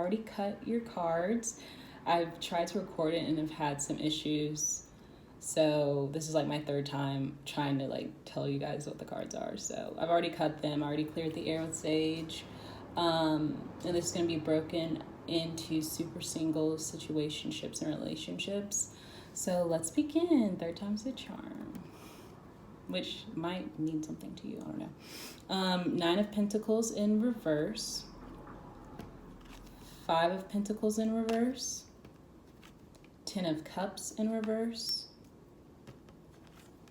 already cut your cards. I've tried to record it and I've had some issues. So this is like my third time trying to like tell you guys what the cards are. So I've already cut them. I already cleared the air with Sage. And this is going to be broken into super singles, situationships, and relationships. So let's begin. Third time's the charm, which might mean something to you. I don't know. Nine of Pentacles in reverse. Five of Pentacles in reverse. 10 of Cups in reverse.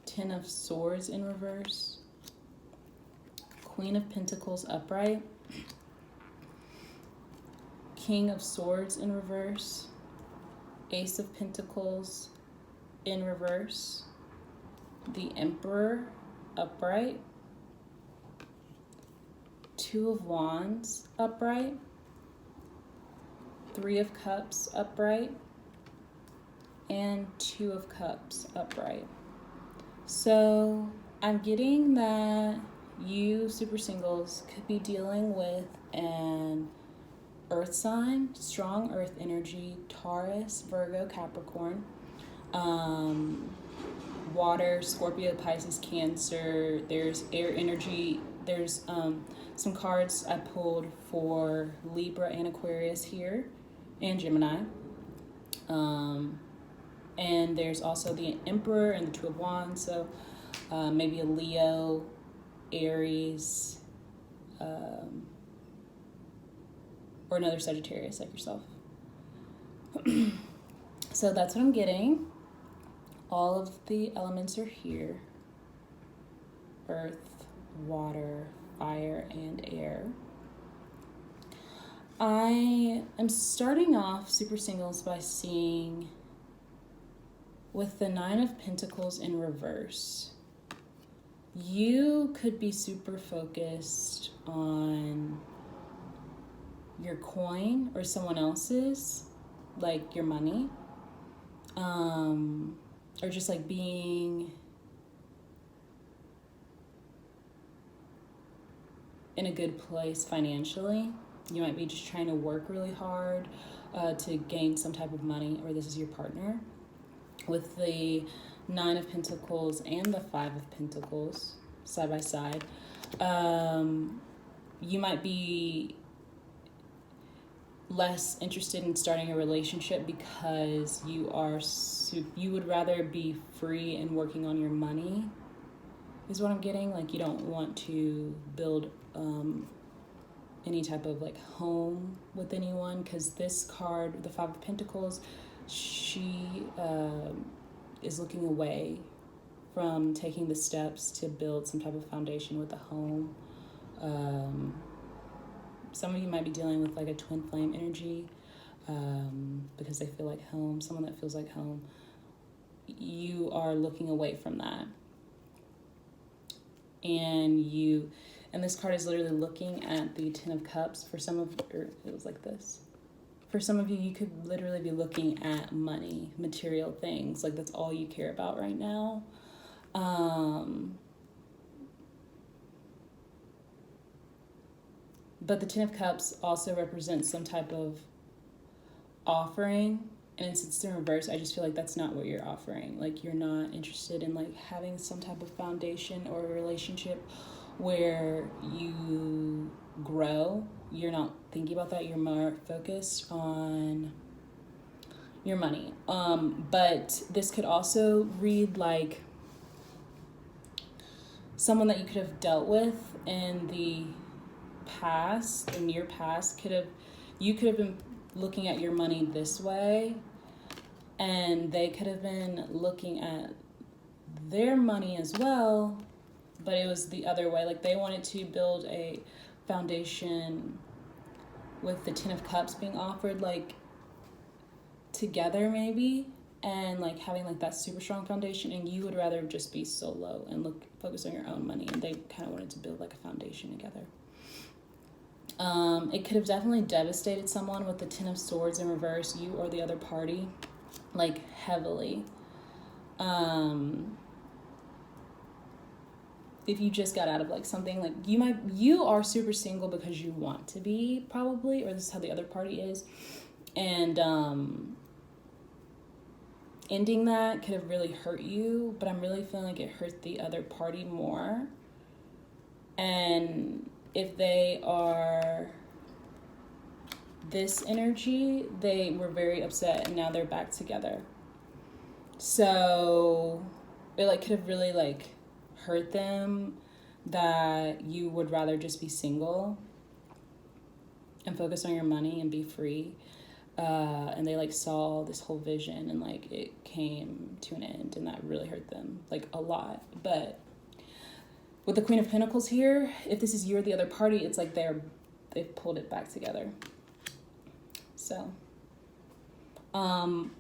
10 of Swords in reverse. Queen of Pentacles upright. King of Swords in reverse. Ace of Pentacles in reverse. The Emperor upright. Two of Wands upright. Three of Cups upright. And Two of Cups upright. So I'm getting that you super singles could be dealing with an earth sign, strong earth energy, Taurus, Virgo, Capricorn, water, Scorpio, Pisces, Cancer. There's air energy. There's some cards I pulled for Libra and Aquarius here, and Gemini. And there's also the Emperor and the Two of Wands, so maybe a Leo, Aries, or another Sagittarius like yourself. So that's what I'm getting. All of the elements are here. Earth, water, fire, and air. I am starting off super singles by seeing with the Nine of Pentacles in reverse. You could be super focused on your coin or someone else's, like your money, or just like being in a good place financially. You might be just trying to work really hard to gain some type of money, or this is your partner. With the Nine of Pentacles and the Five of Pentacles side by side, you might be less interested in starting a relationship because you would rather be free and working on your money, is what I'm getting. Like you don't want to build any type of like home with anyone, because this card, the Five of Pentacles, she is looking away from taking the steps to build some type of foundation with a home. Some of you might be dealing with like a twin flame energy because they feel like home, someone that feels like home. You are looking away from that. And this card is literally looking at the Ten of Cups. For some of, or it was like this. For some of you, you could literally be looking at money, material things. Like that's all you care about right now. But the Ten of Cups also represents some type of offering. And since it's in reverse, I just feel like that's not what you're offering. Like you're not interested in like having some type of foundation or a relationship where you grow. You're not thinking about that. You're more focused on your money. But this could also read like someone that you could have dealt with in the past, the near past. You could have been looking at your money this way, and they could have been looking at their money as well, but it was the other way. Like they wanted to build a foundation with the Ten of Cups being offered like together maybe, and like having like that super strong foundation, and you would rather just be solo and focus on your own money, and they kind of wanted to build like a foundation together. It could have definitely devastated someone with the Ten of Swords in reverse, you or the other party, like heavily. if you just got out of like something, like you are super single because you want to be, probably, or this is how the other party is. And ending that could have really hurt you, but I'm really feeling like it hurt the other party more. And if they are this energy, they were very upset and now they're back together. So it like could have really like hurt them that you would rather just be single and focus on your money and be free. And they like saw this whole vision and like it came to an end, and that really hurt them like a lot. But with the Queen of Pentacles here, if this is you or the other party, it's like they've pulled it back together. So, and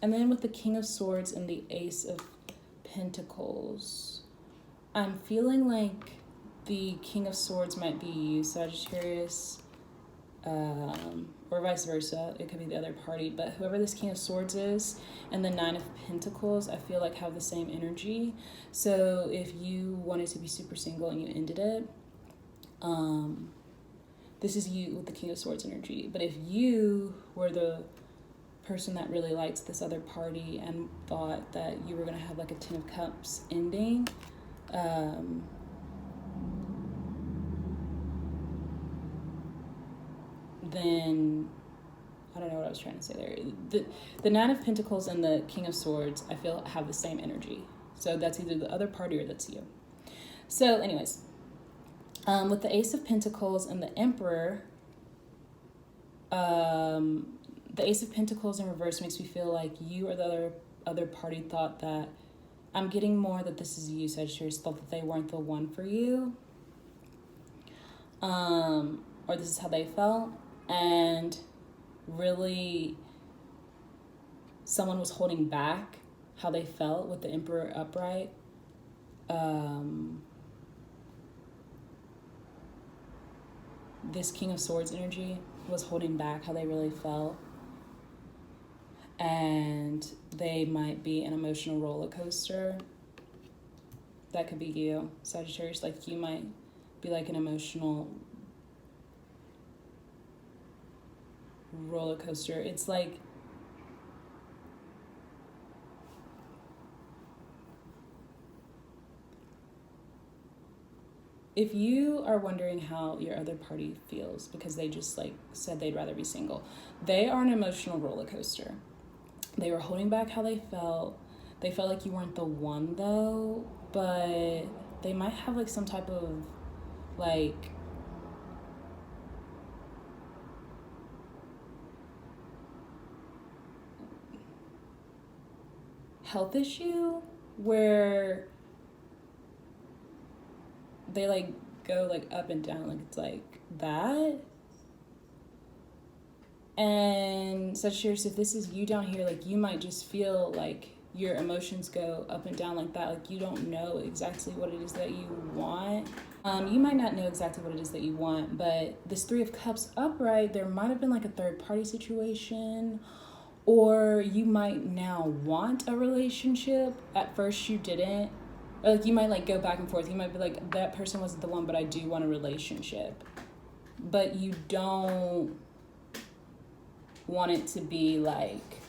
then with the King of Swords and the Ace of Pentacles, I'm feeling like the King of Swords might be you, Sagittarius, or vice versa. It could be the other party, but whoever this King of Swords is and the Nine of Pentacles, I feel like have the same energy. So if you wanted to be super single and you ended it, this is you with the King of Swords energy. But if you were the person that really liked this other party and thought that you were going to have like a Ten of Cups ending, then I don't know what I was trying to say there. The Nine of Pentacles and the King of Swords, I feel, have the same energy. So that's either the other party or that's you. So anyways, with the Ace of Pentacles and the Emperor, the Ace of Pentacles in reverse makes me feel like you or the other party thought that, I'm getting more that this is you, Sagittarius, thought that they weren't the one for you. Or this is how they felt. And really someone was holding back how they felt with the Emperor upright. This King of Swords energy was holding back how they really felt. And they might be an emotional roller coaster. That could be you, Sagittarius. Like you might be like an emotional roller coaster. It's like if you are wondering how your other party feels because they just like said they'd rather be single, they are an emotional roller coaster. They were holding back how they felt. They felt like you weren't the one though, but they might have like some type of like health issue where they like go like up and down, like it's like that. And Sagittarius, if this is you down here, like you might just feel like your emotions go up and down like that. Like you don't know exactly what it is that you want. You might not know exactly what it is that you want, but this Three of Cups upright, there might have been like a third party situation, or you might now want a relationship. At first you didn't. Or like you might like go back and forth. You might be like, that person wasn't the one, but I do want a relationship. But you don't want it to be like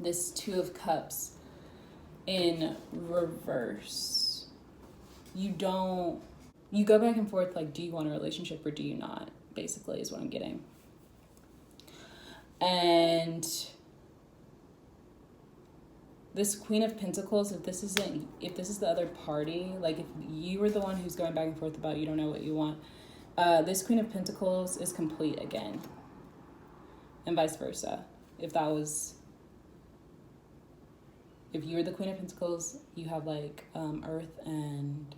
this Two of Cups in reverse. You go back and forth like, do you want a relationship or do you not? Basically is what I'm getting. And this Queen of Pentacles, if this is the other party, like if you were the one who's going back and forth about you don't know what you want, this Queen of Pentacles is complete again. And vice versa. If you were the Queen of Pentacles, you have like Earth and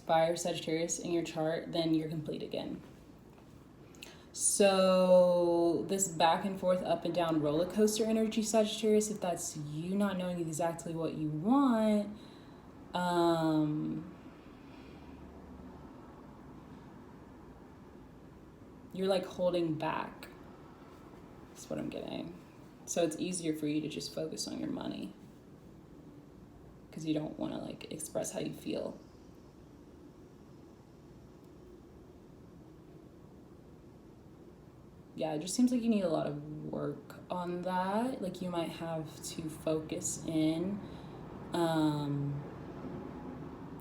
Fire, Sagittarius in your chart, then you're complete again. So this back and forth, up and down roller coaster energy, Sagittarius, if that's you not knowing exactly what you want, you're like holding back. That's what I'm getting. So it's easier for you to just focus on your money because you don't want to like express how you feel. Yeah, it just seems like you need a lot of work on that. Like you might have to focus in.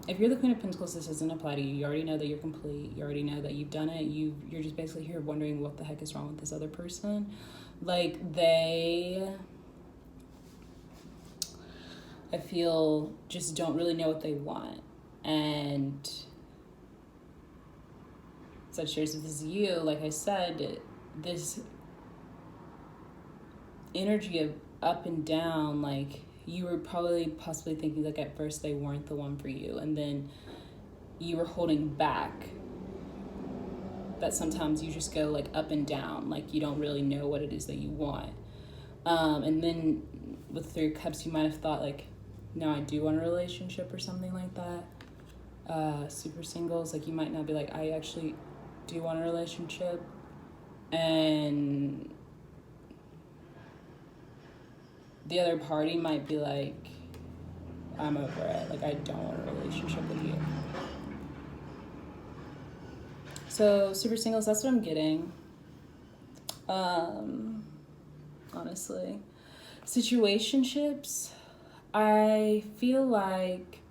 If you're the Queen of Pentacles, this doesn't apply to you. You already know that you're complete. You already know that you've done it. You're just basically here wondering what the heck is wrong with this other person. Like I feel, just don't really know what they want. And Sagittarius, if this is you, like I said, this energy of up and down, like you were possibly thinking like at first they weren't the one for you, and then you were holding back. That sometimes you just go like up and down, like you don't really know what it is that you want. And then with Three of Cups, you might have thought like, no, I do want a relationship or something like that. Super singles, like you might not be like, I actually do want a relationship. And the other party might be like, I'm over it. Like, I don't want a relationship with you. So, super singles, that's what I'm getting. Honestly. Situationships, I feel like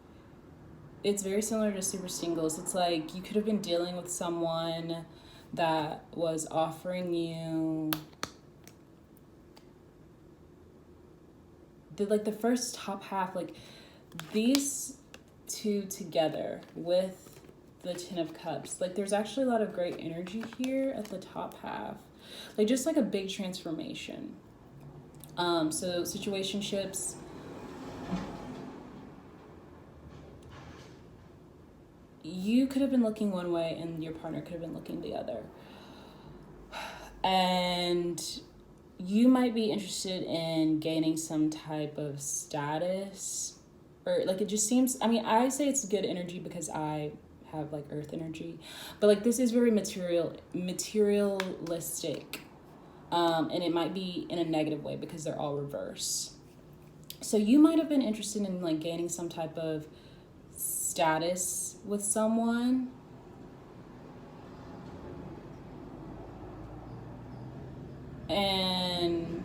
it's very similar to super singles. It's like you could have been dealing with someone that was offering you the first top half, like these two together with the Ten of Cups, like there's actually a lot of great energy here at the top half, like just like a big transformation. So situationships, you could have been looking one way and your partner could have been looking the other, and you might be interested in gaining some type of status, or like it just seems, I mean, I say it's good energy because I have like earth energy, but like this is very materialistic, and it might be in a negative way because they're all reverse. So you might have been interested in like gaining some type of status with someone, and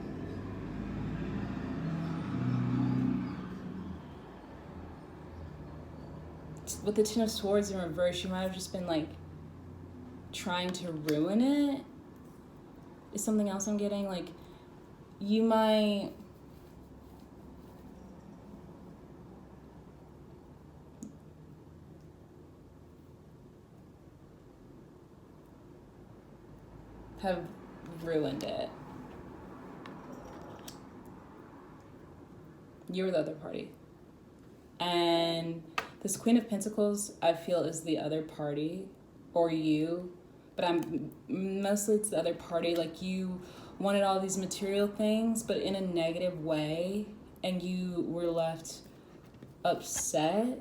with the Ten of Swords in reverse, you might have just been like trying to ruin it, is something else I'm getting. Like you might have ruined it. You're the other party. And this Queen of Pentacles, I feel, is the other party, or you, but mostly it's the other party. Like you wanted all these material things, but in a negative way, and you were left upset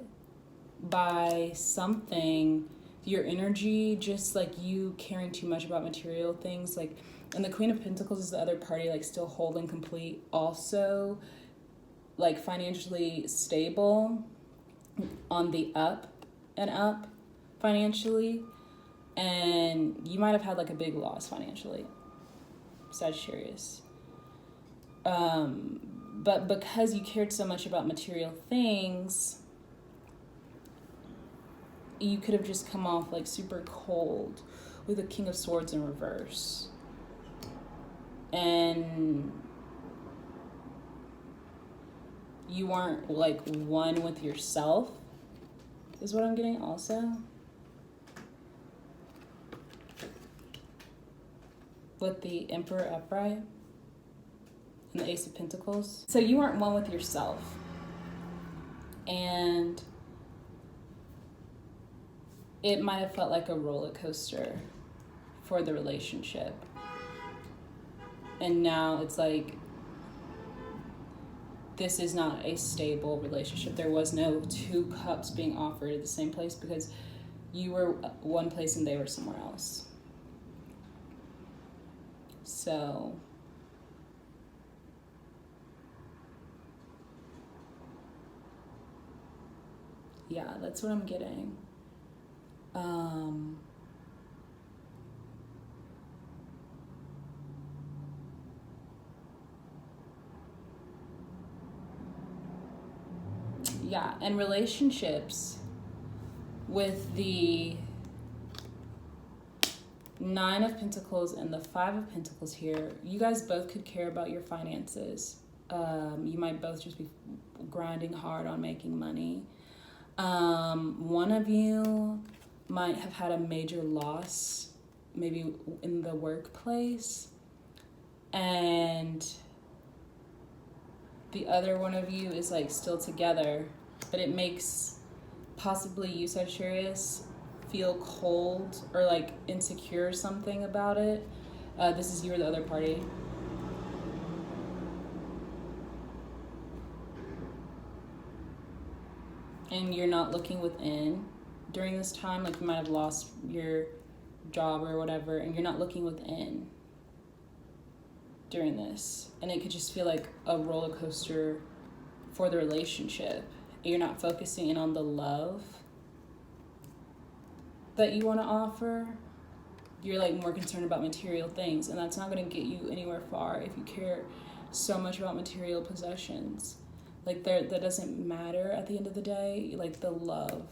by something, your energy, just like you caring too much about material things. Like, and the Queen of Pentacles is the other party, like still whole and complete, also like financially stable, on the up and up financially, and you might have had like a big loss financially, Sagittarius. But because you cared so much about material things, you could have just come off like super cold with the King of Swords in reverse. And you weren't like one with yourself, is what I'm getting also. With the Emperor upright and the Ace of Pentacles. So you weren't one with yourself. And it might have felt like a roller coaster for the relationship. And now it's like, this is not a stable relationship. There was no two cups being offered at the same place because you were one place and they were somewhere else. So Yeah, that's what I'm getting. Yeah, and relationships with the Nine of Pentacles and the Five of Pentacles here, you guys both could care about your finances. You might both just be grinding hard on making money. One of you might have had a major loss, maybe in the workplace, and the other one of you is like still together, but it makes possibly you, Sagittarius, feel cold or like insecure or something about it. This is you or the other party. And you're not looking within during this time. Like you might have lost your job or whatever, and you're not looking within during this. And it could just feel like a roller coaster for the relationship. You're not focusing in on the love that you want to offer. You're like more concerned about material things, and that's not going to get you anywhere far if you care so much about material possessions. Like that doesn't matter at the end of the day. Like the love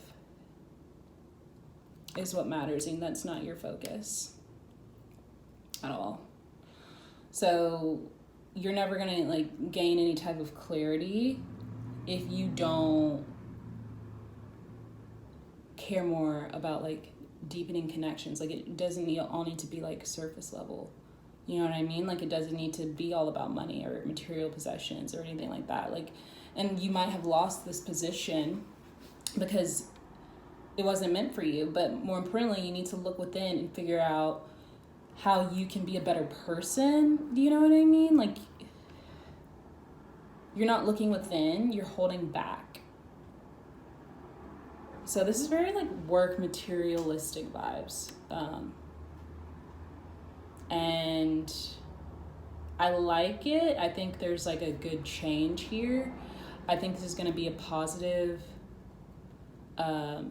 is what matters, and that's not your focus at all. So you're never gonna like gain any type of clarity if you don't care more about like deepening connections. Like it doesn't all need to be like surface level. You know what I mean? Like it doesn't need to be all about money or material possessions or anything like that. Like, and you might have lost this position because it wasn't meant for you. But more importantly, you need to look within and figure out how you can be a better person. Do you know what I mean? Like you're not looking within, you're holding back. So this is very like work materialistic vibes. And I like it. I think there's like a good change here. I think this is going to be a positive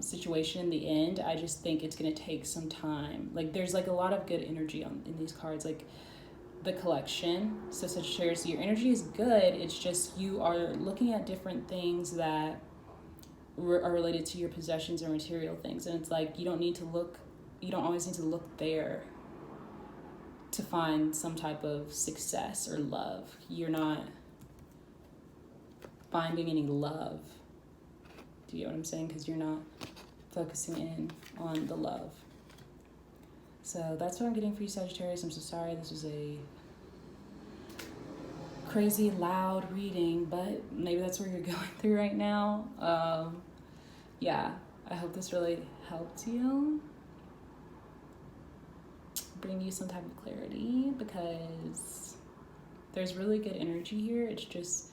situation in the end. I just think it's going to take some time. Like there's like a lot of good energy in these cards, like the collection. So Sagittarius, your energy is good. It's just you are looking at different things that are related to your possessions or material things, and it's like you don't always need to look there to find some type of success or love. You're not finding any love. Do you get what I'm saying? Because you're not focusing in on the love. So that's what I'm getting for you, Sagittarius. I'm so sorry this was a crazy loud reading, but maybe that's where you're going through right now. Yeah, I hope this really helped you, bring you some type of clarity, because there's really good energy here. It's just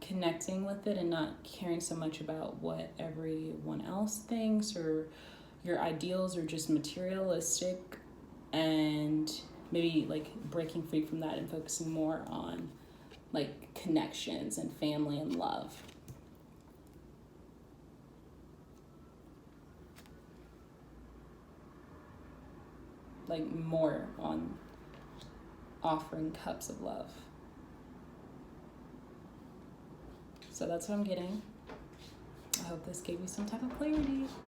connecting with it and not caring so much about what everyone else thinks or your ideals are just materialistic, and maybe like breaking free from that and focusing more on like connections and family and love. Like more on offering cups of love. So that's what I'm getting. I hope this gave you some type of clarity.